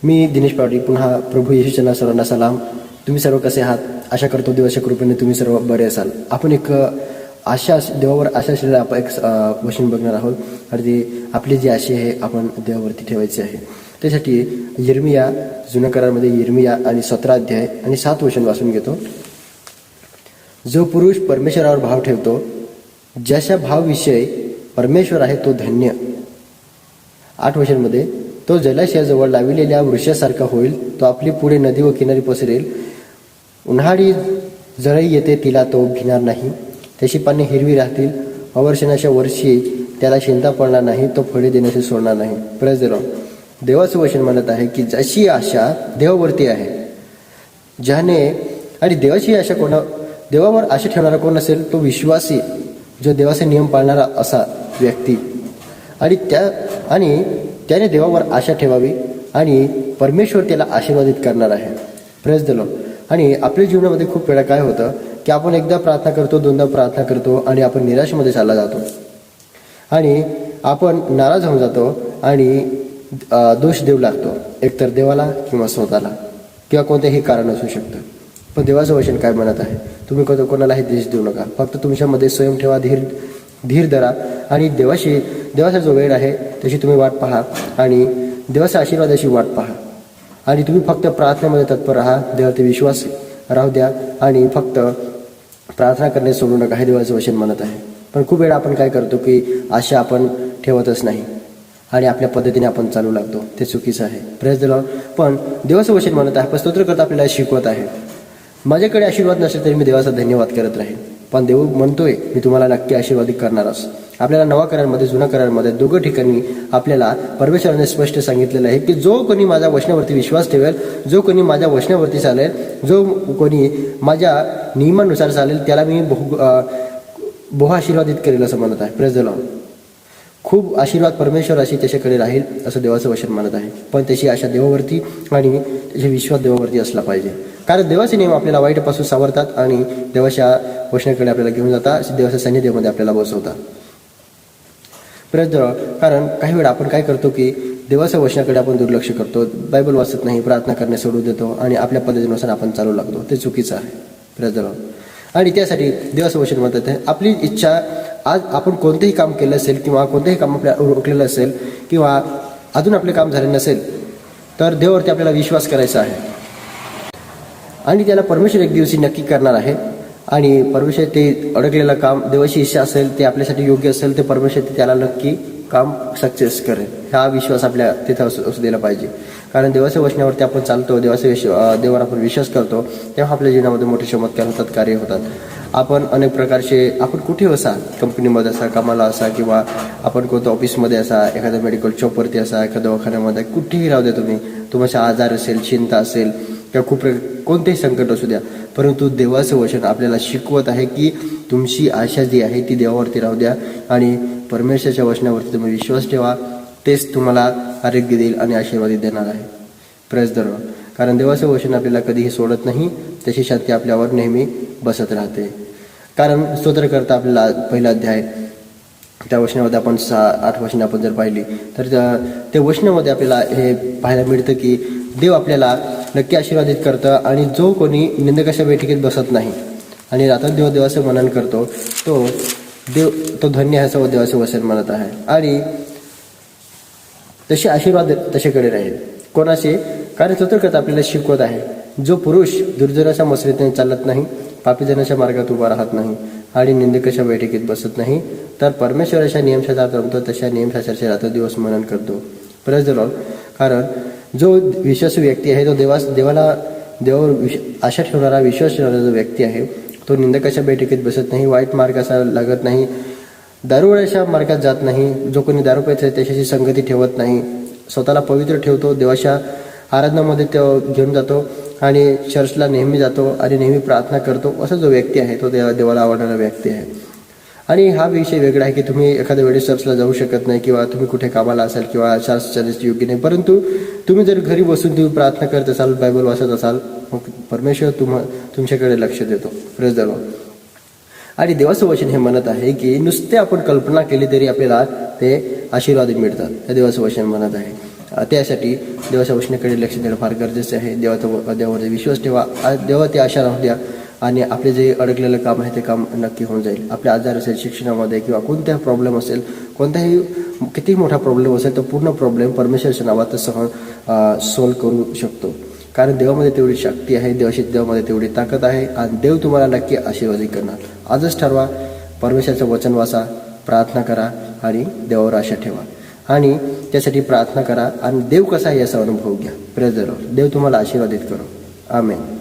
मी दिनेश पाटील. पुन्हा प्रभू येशूच्या सर्वांना सलाम. तुम्ही सर्व कसे आहात? आशा करतो देवाच्या कृपेने तुम्ही सर्व बरे असाल. आपण एक देवावर आशा असलेलं आपण एक वचन बघणार आहोत. आणि ते आपली जी आशा आहे आपण देवावरती ठेवायची आहे. त्यासाठी यिर्मया, जुन्या करारामध्ये यिर्मया आणि 17 अध्याय आणि 7 वचन वाचून घेतो. जो पुरुष परमेश्वरावर भाव ठेवतो, ज्याच्या भावविषयी परमेश्वर आहे तो धन्य. 8 वचनमध्ये, तो जलाशयाजवळ लाविलेल्या वृक्षासारखा होईल. तो आपली पुढे नदी व किनारी पसरेल. उन्हाळी जळई येते तिला तो भिणार नाही. त्याची पाने हिरवी राहतील. अवर्षणाच्या वर्षी त्याला चिंता पडणार नाही. तो फळे देण्याचे सोडणार नाही. Praise the Lord. देवाचं वचन म्हणत आहे की जशी आशा देवावरती आहे, ज्याने आणि देवाची आशा देवावर आशा ठेवणारा कोण असेल? तो विश्वासी, जो देवाचे नियम पाळणारा असा व्यक्ती. आणि त्याने देवावर आशा ठेवावी आणि परमेश्वर त्याला आशीर्वादित करणार आहे. Praise the Lord. आणि आपल्या जीवनामध्ये खूप वेळा काय होतं की आपण एकदा प्रार्थना करतो, दोनदा प्रार्थना करतो आणि आपण निराशेमध्ये चालला जातो आणि आपण नाराज होऊन जातो आणि दोष देऊ लागतो, एकतर देवाला किंवा स्वतःला किंवा कोणतेही कारण असू शकतं. पण देवाचं वचन काय म्हणत आहे? तुम्ही कोणालाही दोष देऊ नका. फक्त तुमच्यामध्ये स्वयं ठेवा, धीर धरा आणि देवाचा जो वेळ आहे त्याची तुम्ही वाट पहा आणि देवाच्या आशीर्वादाची वाट पहा. आणि तुम्ही फक्त प्रार्थनेमध्ये तत्पर राहा. देवावरती विश्वास राहू द्या आणि फक्त प्रार्थना करणे सोडू नका, हे देवाचं वचन म्हणत आहे. पण खूप वेळा आपण काय करतो की आशा आपण ठेवतच नाही आणि आपल्या पद्धतीने आपण चालू लागतो. ते चुकीचं आहे. Praise the Lord. पण देवाचं वचन म्हणत आहे, पण स्तोत्रकर्ता आपल्याला शिकवत आहे, माझ्याकडे आशीर्वाद नसेल तरी मी देवाचा धन्यवाद करत राहीन. पण देव म्हणतोय मी तुम्हाला नक्की आशीर्वादित करणारच. आपल्याला नवा करारामध्ये, जुन्या करारामध्ये दोघं ठिकाणी आपल्याला परमेश्वराने स्पष्ट सांगितलेलं आहे की जो कोणी माझ्या वचनावरती विश्वास ठेवेल, जो कोणी माझ्या वचनावरती चालेल, जो कोणी माझ्या नियमानुसार चालेल, त्याला मी बहु आशीर्वादित करेल असं म्हणत आहे. Praise the Lord. खूप आशीर्वाद परमेश्वराशी त्याच्याकडे राहील असं देवाचं वचन म्हणत आहे. पण त्याची आशा देवावरती आणि त्याचे विश्वास देवावरती असला पाहिजे. कारण देवाचे नियम आपल्याला वाईटपासून सावरतात आणि देवाच्या वचनाकडे आपल्याला घेऊन जातात, देवाच्या सान्निध्यामध्ये आपल्याला बसवतात. Praise the Lord. कारण काही वेळा आपण काय करतो की देवाच्या वचनाकडे आपण दुर्लक्ष करतो, बायबल वाचत नाही, प्रार्थना करणे सोडून देतो आणि आपल्या पद्धतीनुसार आपण चालू लागतो. ते चुकीचं आहे. Praise the Lord. आणि त्यासाठी देवाचं वचन म्हणतात आहे, आपली इच्छा, आज आपण कोणतेही काम केलं असेल किंवा कोणतेही काम आपल्या रोखलेलं असेल किंवा अजून आपले काम झाले नसेल तर देवावरती आपल्याला विश्वास करायचा आहे आणि त्याला परमेश्वर एक दिवशी नक्की करणार आहे. आणि परमेश्वर ते अडकलेलं काम, देवाची इच्छा असेल, ते आपल्यासाठी योग्य असेल, ते परमेश्वर त्याला नक्की काम सक्सेस करेल. हा विश्वास आपल्या तिथं असू दिला पाहिजे. कारण देवाच्या वचनावरती आपण चालतो, देवावर आपण विश्वास करतो, तेव्हा आपल्या जीवनामध्ये मोठे चमत्कार होतात, कार्य होतात. आपण अनेक प्रकारचे, आपण कुठे असा, कंपनीमध्ये असा, कामाला असा किंवा आपण कोणत्या ऑफिसमध्ये असा, एखाद्या मेडिकल शॉपवरती असा, एखाद्या दवाखान्यामध्ये, कुठेही राहू द्या तुम्ही, तुमचा आजार असेल, चिंता असेल किंवा खूप कोणतेही संकट असू द्या, परंतु देवाचं वचन आपल्याला शिकवत आहे की तुमची आशा जी आहे ती देवावरती राहू द्या आणि परमेश्वराच्या वचनावरती तुम्ही विश्वास ठेवा. तेच तुम्हाला आरोग्य देईल आणि आशीर्वादित देणार आहे. Praise the Lord. कारण देवाचं वचन आपल्याला कधीही सोडत नाही, त्याची शांती आपल्यावर नेहमी बसत राहते. कारण स्तोत्रकर्ता आपल्याला पहिला अध्याय, त्या वचनामध्ये आपण 8 वचने आपण जर पाहिली तर त्या वचनामध्ये आपल्याला हे पाहायला मिळतं की देव आपल्याला नक्की आशीर्वादित करतं आणि जो कोणी निंदकाच्या बैठकीत बसत नाही आणि रात्र देवाचं मनन करतो तो धन्य आहे असं देवाचं वचन म्हणत आहे. आणि तसे आशीर्वाद तशाकडे राहील. कोणाचे? कारण स्तोत्रकर्ता आपल्याला शिकवत आहे, जो पुरुष दुर्जनाच्या मसरीने चालत नाही, पापीजनाच्या मार्गात उभा राहत नाही आणि निंदकाच्या बैठकीत बसत नाही, तर परमेश्वराच्या नियमशास्त्रात रमतो, तशा नियमशास्त्राचे रात्र दिवस मनन करतो. Praise the Lord. कारण जो विश्वासू व्यक्ती आहे, तो देवावर आशा ठेवणारा, विश्वास ठेवणारा जो व्यक्ती आहे, तो निंदकाच्या बैठकीत बसत नाही, वाईट मार्गाचा लागत नाही, दारुड्याच्या मार्गात जात नाही. जो कोणी दारू पित आहे त्याच्याशी संगती ठेवत नाही, स्वतःला पवित्र ठेवतो, देवाच्या आराधनामध्ये तो घेऊन जातो आणि चर्चला नेहमी जातो आणि नेहमी प्रार्थना करतो. असा जो व्यक्ती आहे तो देवाला आवडणारा व्यक्ती आहे. आणि हा विषय वेगळा आहे की तुम्ही एखाद्या वेळेस चर्चला जाऊ शकत नाही किंवा तुम्ही कुठे कामाला असाल किंवा चर्च योग्य नाही, परंतु तुम्ही जर घरी बसून तुम्ही प्रार्थना करत असाल, बायबल वाचत असाल, मग परमेश्वर तुमच्याकडे लक्ष देतो. Praise the Lord. आणि देवाचं वचन हे म्हणत आहे की नुसते आपण कल्पना केली तरी आपल्याला ते आशीर्वाद मिळतात, हे देवाचं वचन म्हणत आहे. त्यासाठी देवाच्या वचनाकडे लक्ष देणं फार गरजेचं आहे. देवावरती विश्वास ठेवा, देवावरती आशा राहू द्या आणि आपले जे अडकलेलं काम आहे ते काम नक्की होऊन जाईल. आपले आजार असेल, शिक्षणामध्ये किंवा कोणत्याही प्रॉब्लेम असेल, कोणताही किती मोठा प्रॉब्लेम असेल, तो पूर्ण प्रॉब्लेम परमेश्वराच्या नावात सॉल्व्ह करू शकतो. कारण देवामध्ये तेवढी शक्ती आहे, देवामध्ये तेवढी ताकद आहे आणि देव तुम्हाला नक्की आशीर्वादित करणार. आजच ठरवा, परमेश्वराचं वचन वाचा, प्रार्थना करा आणि देवावर आशा ठेवा आणि त्यासाठी प्रार्थना करा आणि देव कसा आहे याचा अनुभव घ्या. Praise the Lord. देव तुम्हाला आशीर्वादित करो. आमेन.